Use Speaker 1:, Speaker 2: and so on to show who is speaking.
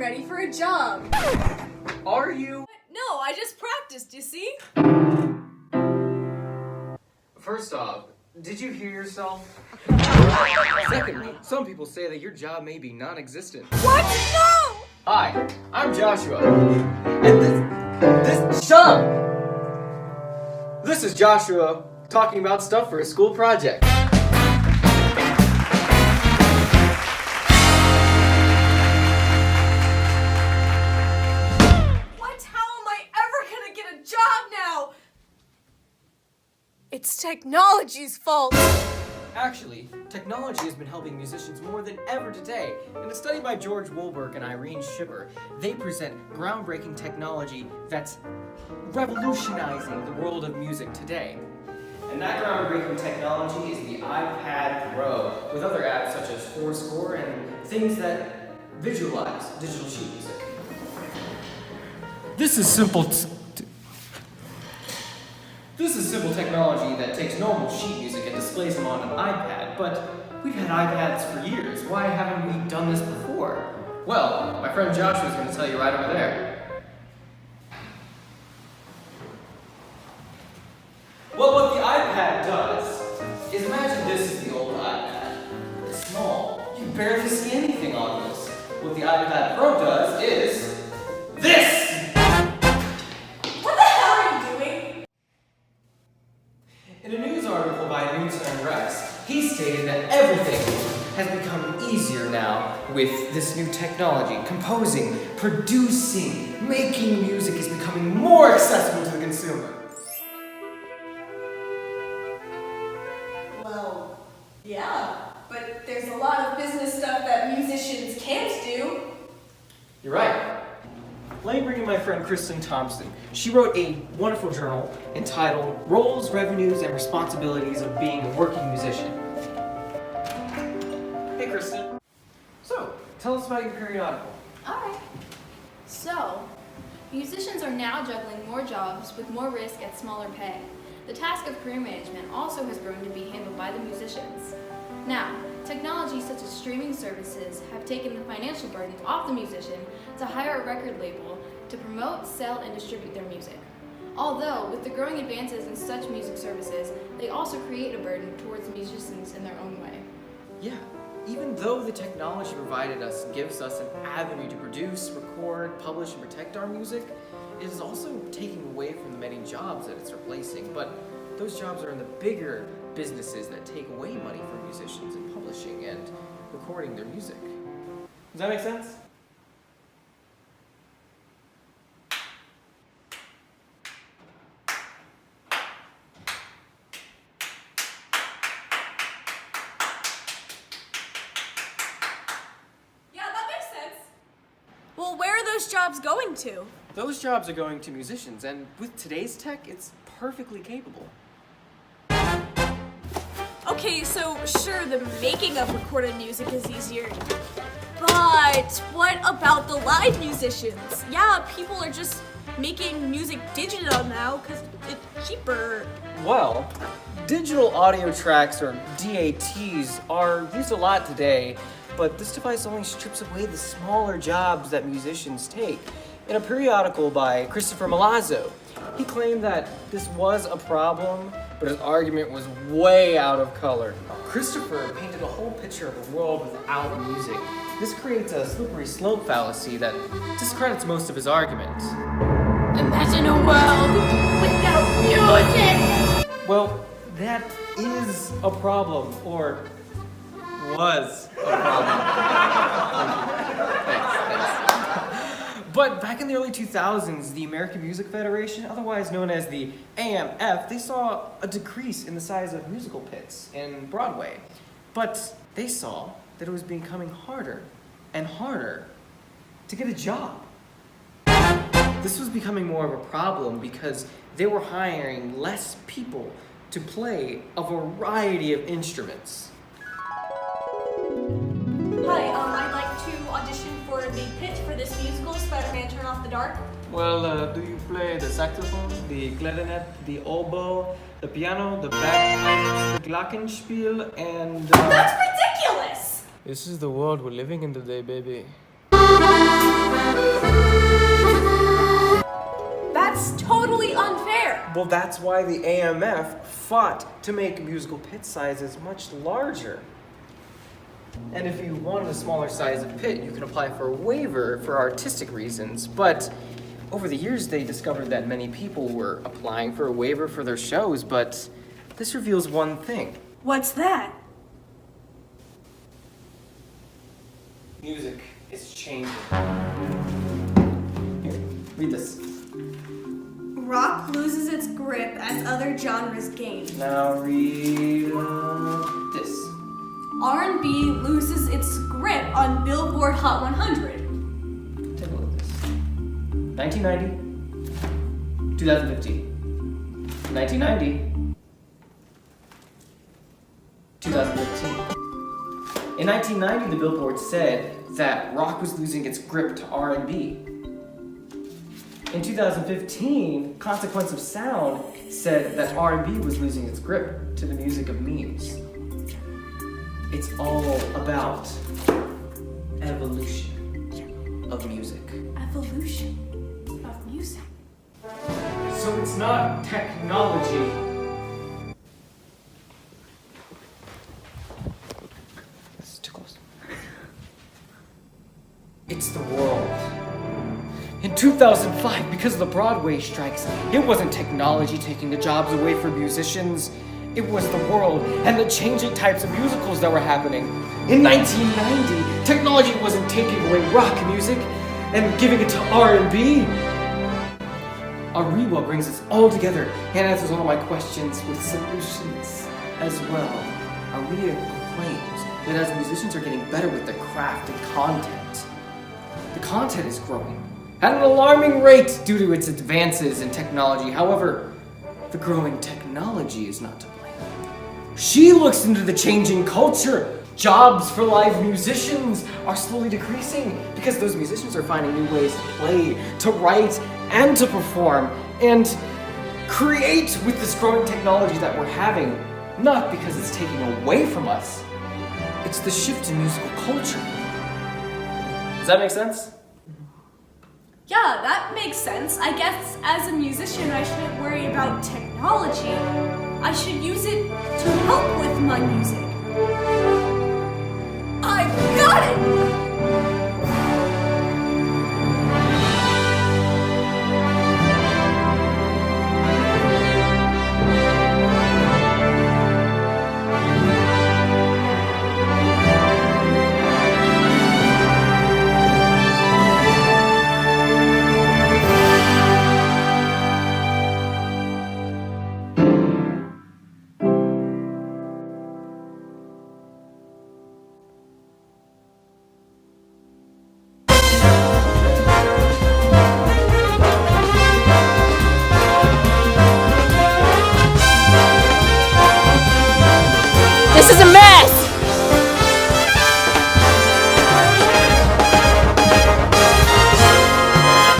Speaker 1: ready for a job.
Speaker 2: Are you?
Speaker 1: No, I just practiced, you see?
Speaker 2: First off, did you hear yourself? Secondly, some people say that your job may be non-existent.
Speaker 1: What? No!
Speaker 2: Hi, I'm Joshua. And shut up! This is Joshua talking about stuff for a school project.
Speaker 1: What? How am I ever gonna get a job now? It's technology's fault.
Speaker 2: Actually, technology has been helping musicians more than ever today. In a study by George Wolberg and Irene Schipper, they present groundbreaking technology that's revolutionizing the world of music today. And that groundbreaking technology is the iPad Pro, with other apps such as Fourscore and things that visualize digital sheet music. This is simple technology that takes normal sheet music and displays them on an iPad, but we've had iPads for years. Why haven't we done this before? Well, my friend Joshua is going to tell you right over there. Well, what the iPad does is imagine this is the old iPad. It's small. You can barely see anything on this. What the iPad Pro does is this! In a news article by Newton and Rex, he stated that everything has become easier now with this new technology. Composing, producing, making music is becoming more accessible to the consumer.
Speaker 1: Well, yeah, but there's a lot of business stuff that musicians can't do.
Speaker 2: You're right. Let me bring in my friend Kristin Thomson. She wrote a wonderful journal entitled Roles, Revenues, and Responsibilities of Being a Working Musician. Hey Kristin. So, tell us about your periodical.
Speaker 3: Alright. So, musicians are now juggling more jobs with more risk at smaller pay. The task of career management also has grown to be handled by the musicians. Now, technology such as streaming services have taken the financial burden off the musician to hire a record label to promote, sell, and distribute their music. Although, with the growing advances in such music services, they also create a burden towards musicians in their own way.
Speaker 2: Yeah, even though the technology provided us gives us an avenue to produce, record, publish, and protect our music, it is also taking away from the many jobs that it's replacing. But those jobs are in the bigger businesses that take away money from musicians in publishing and recording their music. Does that make sense?
Speaker 1: Yeah, that makes sense. Well, where are those jobs going to?
Speaker 2: Those jobs are going to musicians, and with today's tech, it's perfectly capable.
Speaker 1: Okay, so sure, the making of recorded music is easier, but what about the live musicians? Yeah, people are just making music digital now because it's cheaper.
Speaker 2: Well, digital audio tracks, or DATs, are used a lot today, but this device only strips away the smaller jobs that musicians take. In a periodical by Christopher Milazzo, he claimed that this was a problem, but his argument was way out of color. Christopher painted a whole picture of a world without music. This creates a slippery slope fallacy that discredits most of his argument.
Speaker 3: Imagine a world without music!
Speaker 2: Well, that is a problem, or was a problem. Thanks. But back in the early 2000s, the American Music Federation, otherwise known as the AMF, they saw a decrease in the size of musical pits in Broadway. But they saw that it was becoming harder and harder to get a job. This was becoming more of a problem because they were hiring less people to play a variety of instruments.
Speaker 1: Hi, I'd like to audition for the pit for this musical, Spider-Man Turn Off the Dark.
Speaker 2: Well, do you play the saxophone, the clarinet, the oboe, the piano, the bagpipes, the glockenspiel, and...
Speaker 1: That's ridiculous!
Speaker 2: This is the world we're living in today, baby.
Speaker 1: That's totally unfair.
Speaker 2: Well, that's why the AMF fought to make musical pit sizes much larger. And if you wanted a smaller size of pit, you can apply for a waiver for artistic reasons. But over the years, they discovered that many people were applying for a waiver for their shows, but this reveals one thing.
Speaker 1: What's that?
Speaker 2: Music is changing. Here, read this.
Speaker 1: Rock loses its grip as other genres gain.
Speaker 2: Now read this.
Speaker 1: R&B loses its grip on Billboard Hot 100.
Speaker 2: Take a look at this. 1990, 2015. 1990, 2015. In 1990, the Billboard said that rock was losing its grip to R&B. In 2015, Consequence of Sound said that R&B was losing its grip to the music of memes. It's all about evolution of music.
Speaker 1: Evolution of music.
Speaker 2: So it's not technology. This is too close. It's the world. In 2005, because of the Broadway strikes, it wasn't technology taking the jobs away from musicians. It was the world and the changing types of musicals that were happening. In 1990, technology wasn't taking away rock music and giving it to R&B. Ariwa brings us all together and answers all my questions with solutions as well. Ariwa claims that as musicians are getting better with their craft and content, the content is growing at an alarming rate due to its advances in technology. However, the growing technology is not to blame. She looks into the changing culture. Jobs for live musicians are slowly decreasing because those musicians are finding new ways to play, to write, and to perform, and create with this growing technology that we're having, not because it's taking away from us. It's the shift in musical culture. Does that make sense?
Speaker 1: Yeah, that makes sense. I guess as a musician, I shouldn't worry about technology. I should use it to help with my music. I've got it!
Speaker 4: This is a mess!